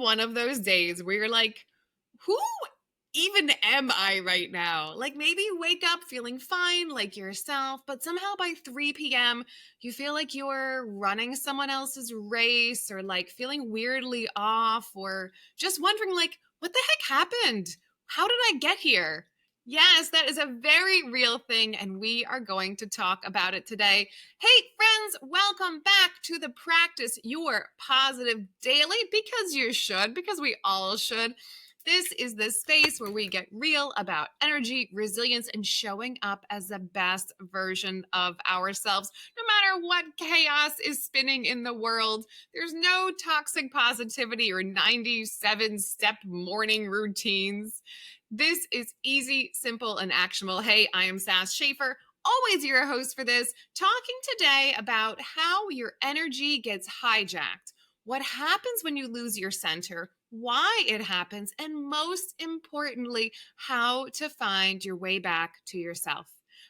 one of those days where you're like, who even am I right now? Like maybe you wake up feeling fine, like yourself, but somehow by 3 p.m., you feel like you're running someone else's race or like feeling weirdly off or just wondering, like, what the heck happened? How did I get here? Yes, that is a very real thing, and we are going to talk about it today. Hey, friends, welcome back to the Practice Your Positive Daily because you should, because we all should. This is the space where we get real about energy, resilience, and showing up as the best version of ourselves. No matter what chaos is spinning in the world, there's no toxic positivity or 97-step morning routines. This is easy, simple, and actionable. Hey, I am Sass Schaefer, always your host for this, talking today about how your energy gets hijacked, what happens when you lose your center, why it happens, and most importantly, how to find your way back to yourself.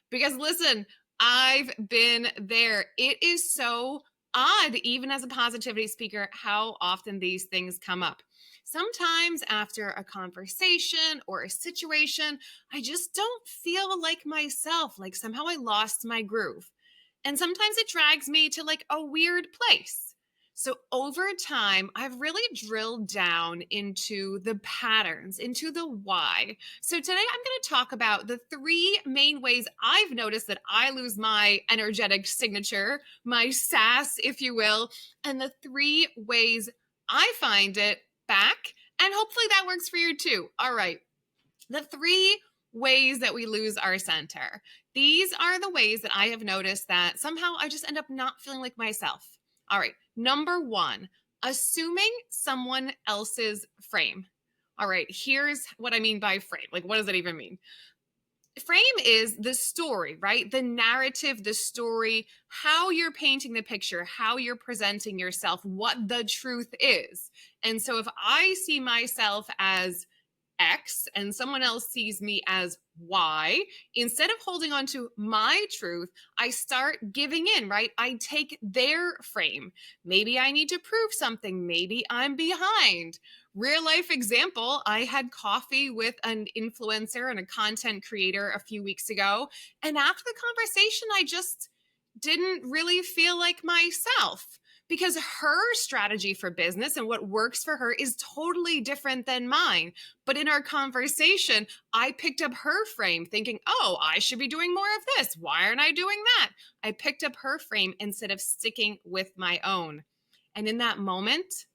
Because listen, I've been there. It is so odd, even as a positivity speaker, how often these things come up. Sometimes after a conversation or a situation, I just don't feel like myself, like somehow I lost my groove. And sometimes it drags me to like a weird place. So over time, I've really drilled down into the patterns, into the why. So today I'm going to talk about the three main ways I've noticed that I lose my energetic signature, my sass, if you will, and the three ways I find it back. And hopefully that works for you too. All right. The three ways that we lose our center. These are the ways that I have noticed that somehow I just end up not feeling like myself. All right. Number one, assuming someone else's frame. All right. Here's what I mean by frame. Like, what does that even mean? Frame is the story, right? The narrative, the story, how you're painting the picture, how you're presenting yourself, what the truth is. And so if I see myself as X and someone else sees me as Y, instead of holding on to my truth, I start giving in, right? I take their frame. Maybe I need to prove something. Maybe I'm behind. Real life example, I had coffee with an influencer and a content creator a few weeks ago. And after the conversation, I just didn't really feel like myself because her strategy for business and what works for her is totally different than mine. But in our conversation, I picked up her frame thinking, oh, I should be doing more of this. Why aren't I doing that? I picked up her frame instead of sticking with my own. And in that moment,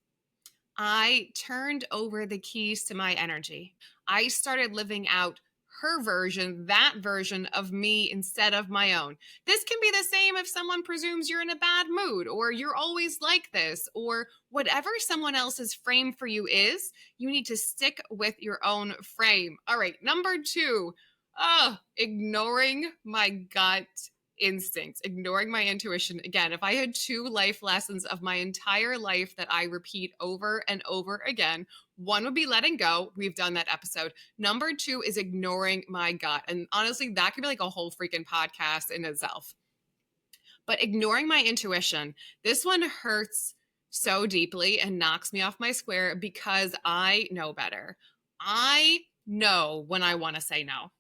I turned over the keys to my energy. I started living out her version, that version of me instead of my own. This can be the same if someone presumes you're in a bad mood or you're always like this or whatever someone else's frame for you is, you need to stick with your own frame. All right, number two, ignoring my gut instincts, ignoring my intuition. Again, if I had two life lessons of my entire life that I repeat over and over again, one would be letting go. We've done that episode. Number two is ignoring my gut. And honestly, that could be like a whole freaking podcast in itself. But ignoring my intuition, this one hurts so deeply and knocks me off my square because I know better. I know when I want to say no.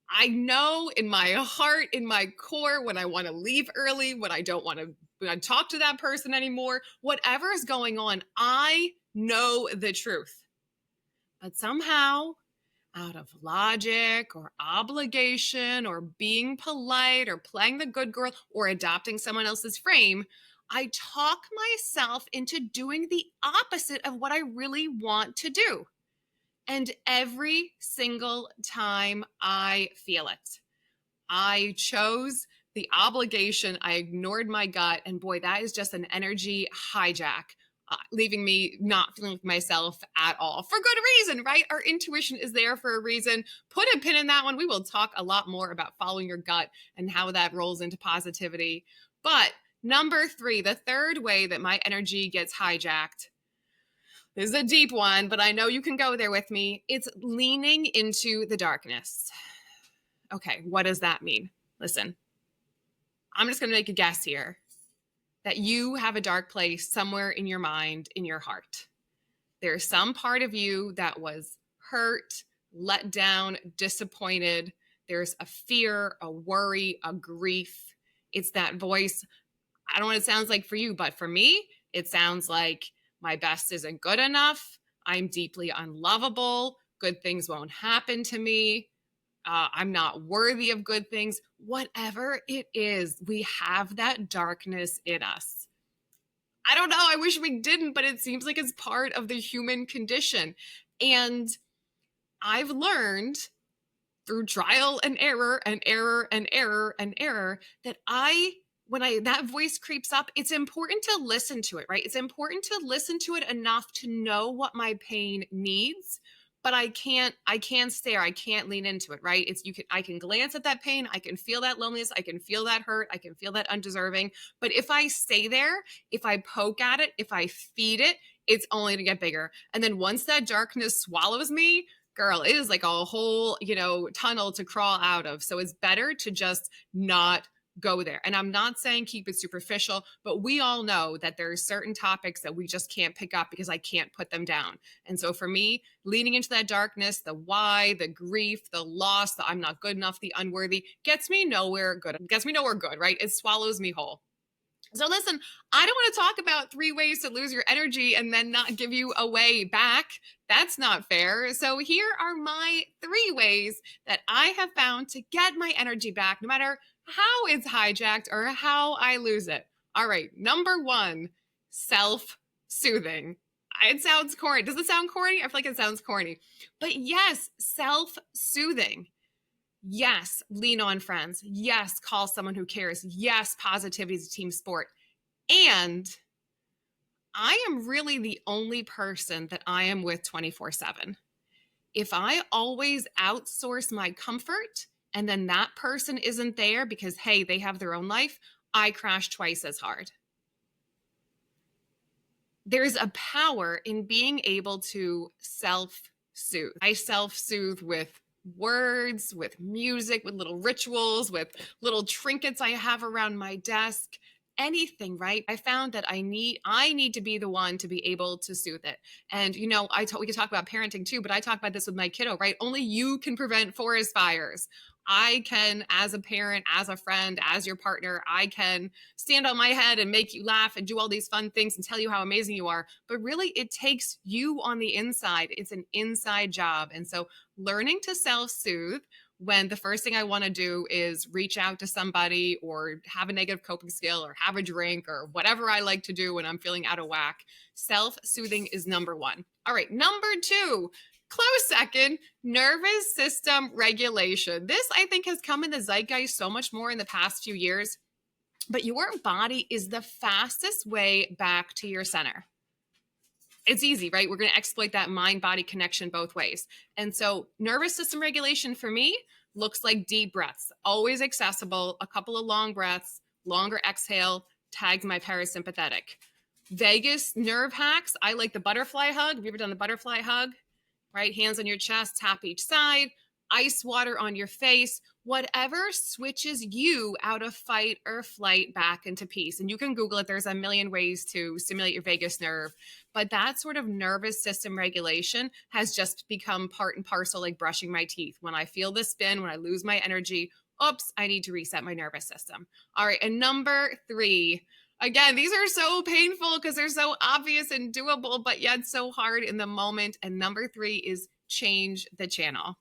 I know in my heart, in my core, when I want to leave early, when I don't want to talk to that person anymore, whatever is going on, I know the truth. But somehow, out of logic or obligation or being polite or playing the good girl or adopting someone else's frame, I talk myself into doing the opposite of what I really want to do. And every single time I feel it, I chose the obligation. I ignored my gut. And boy, that is just an energy hijack, leaving me not feeling like myself at all for good reason, right? Our intuition is there for a reason. Put a pin in that one. We will talk a lot more about following your gut and how that rolls into positivity. But number three, the third way that my energy gets hijacked. This is a deep one, but I know you can go there with me. It's leaning into the darkness. Okay, what does that mean? Listen, I'm just going to make a guess here that you have a dark place somewhere in your mind, in your heart. There's some part of you that was hurt, let down, disappointed. There's a fear, a worry, a grief. It's that voice. I don't know what it sounds like for you, but for me, it sounds like my best isn't good enough. I'm deeply unlovable. Good things won't happen to me. I'm not worthy of good things. Whatever it is, we have that darkness in us. I don't know. I wish we didn't, but it seems like it's part of the human condition. And I've learned through trial and error and error and error and error that that voice creeps up, it's important to listen to it, right? It's important to listen to it enough to know what my pain needs, but I can't stare, I can't lean into it, right? I can glance at that pain, I can feel that loneliness, I can feel that hurt, I can feel that undeserving, but if I stay there, if I poke at it, if I feed it, it's only to get bigger. And then once that darkness swallows me, girl, it is like a whole, tunnel to crawl out of. So it's better to just not go there. And I'm not saying keep it superficial, but we all know that there are certain topics that we just can't pick up because I can't put them down. And so for me, leaning into that darkness, the why, the grief, the loss, the I'm not good enough, the unworthy, gets me nowhere good. Gets me nowhere good, right? It swallows me whole. So listen, I don't want to talk about 3 ways to lose your energy and then not give you a way back. That's not fair. So here are my 3 ways that I have found to get my energy back, no matter how it's hijacked or how I lose it. All right, number 1, self-soothing. It sounds corny. Does it sound corny? I feel like it sounds corny. But yes, self-soothing. Yes, lean on friends. Yes, call someone who cares. Yes, positivity is a team sport. And I am really the only person that I am with 24/7. If I always outsource my comfort and then that person isn't there because, hey, they have their own life, I crash twice as hard. There's a power in being able to self-soothe. I self-soothe with words, with music, with little rituals, with little trinkets I have around my desk, anything, right? I found that I need to be the one to be able to soothe it. And we could talk about parenting too, but I talk about this with my kiddo, right? Only you can prevent forest fires. I can, as a parent, as a friend, as your partner, I can stand on my head and make you laugh and do all these fun things and tell you how amazing you are. But really, it takes you on the inside. It's an inside job. And so learning to self-soothe when the first thing I want to do is reach out to somebody or have a negative coping skill or have a drink or whatever I like to do when I'm feeling out of whack. Self-soothing is number 1. All right, number 2, close second, nervous system regulation. This, I think, has come in the zeitgeist so much more in the past few years, but your body is the fastest way back to your center. It's easy, right? We're going to exploit that mind-body connection both ways. And so nervous system regulation for me looks like deep breaths, always accessible, a couple of long breaths, longer exhale, tags my parasympathetic. Vagus nerve hacks, I like the butterfly hug. Have you ever done the butterfly hug? Right? Hands on your chest, tap each side, ice water on your face, whatever switches you out of fight or flight back into peace. And you can Google it. There's a million ways to stimulate your vagus nerve. But that sort of nervous system regulation has just become part and parcel, like brushing my teeth. When I feel the spin, when I lose my energy, oops, I need to reset my nervous system. All right. And number 3, again, these are so painful because they're so obvious and doable, but yet so hard in the moment. And number 3 is change the channel.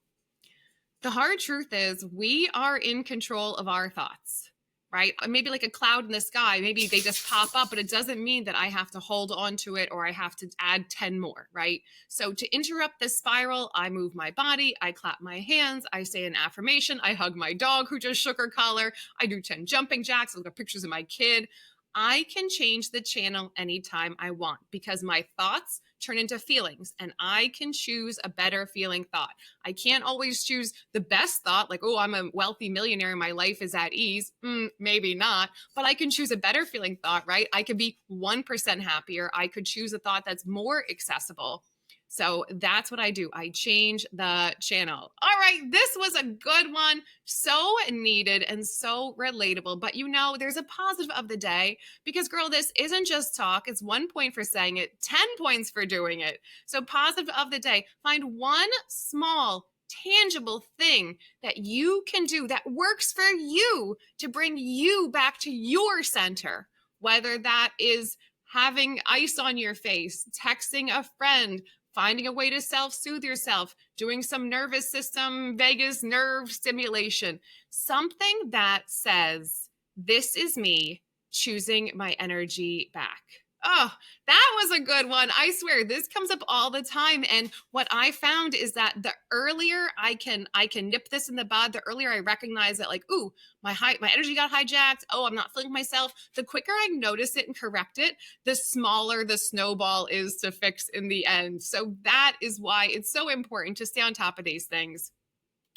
The hard truth is we are in control of our thoughts, right? Maybe like a cloud in the sky, maybe they just pop up, but it doesn't mean that I have to hold on to it or I have to add 10 more, right? So to interrupt this spiral, I move my body, I clap my hands, I say an affirmation, I hug my dog who just shook her collar, I do 10 jumping jacks, I look at pictures of my kid. I can change the channel anytime I want because my thoughts turn into feelings and I can choose a better feeling thought. I can't always choose the best thought, like, oh, I'm a wealthy millionaire and my life is at ease. Maybe not, but I can choose a better feeling thought, right? I could be 1% happier. I could choose a thought that's more accessible. So that's what I do. I change the channel. All right, this was a good one. So needed and so relatable. But there's a positive of the day because, girl, this isn't just talk. It's 1 point for saying it, 10 points for doing it. So, positive of the day, find one small, tangible thing that you can do that works for you to bring you back to your center, whether that is having ice on your face, texting a friend, finding a way to self-soothe yourself, doing some nervous system, vagus nerve stimulation, something that says, this is me choosing my energy back. Oh, that was a good one. I swear this comes up all the time. And what I found is that the earlier I can nip this in the bud, the earlier I recognize that, like, ooh, my energy got hijacked. Oh, I'm not feeling myself. The quicker I notice it and correct it, the smaller the snowball is to fix in the end. So that is why it's so important to stay on top of these things.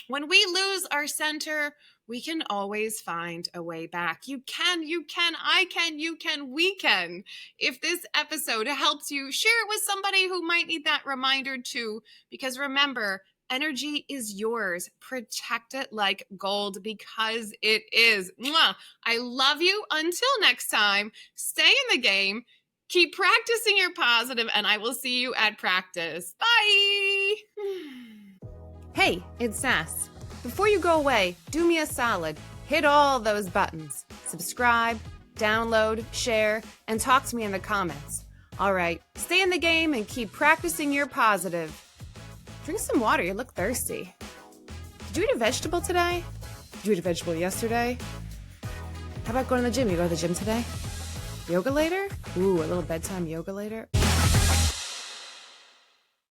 When we lose our center, we can always find a way back. You can, I can, you can, we can. If this episode helps you, share it with somebody who might need that reminder too, because remember, energy is yours. Protect it like gold because it is. Mwah! I love you. Until next time, stay in the game. Keep practicing your positive, and I will see you at practice. Bye. Hey, it's Sass. Before you go away, do me a solid. Hit all those buttons. Subscribe, download, share, and talk to me in the comments. All right, stay in the game and keep practicing your positive. Drink some water, you look thirsty. Did you eat a vegetable today? Did you eat a vegetable yesterday? How about going to the gym? You go to the gym today? Yoga later? Ooh, a little bedtime yoga later?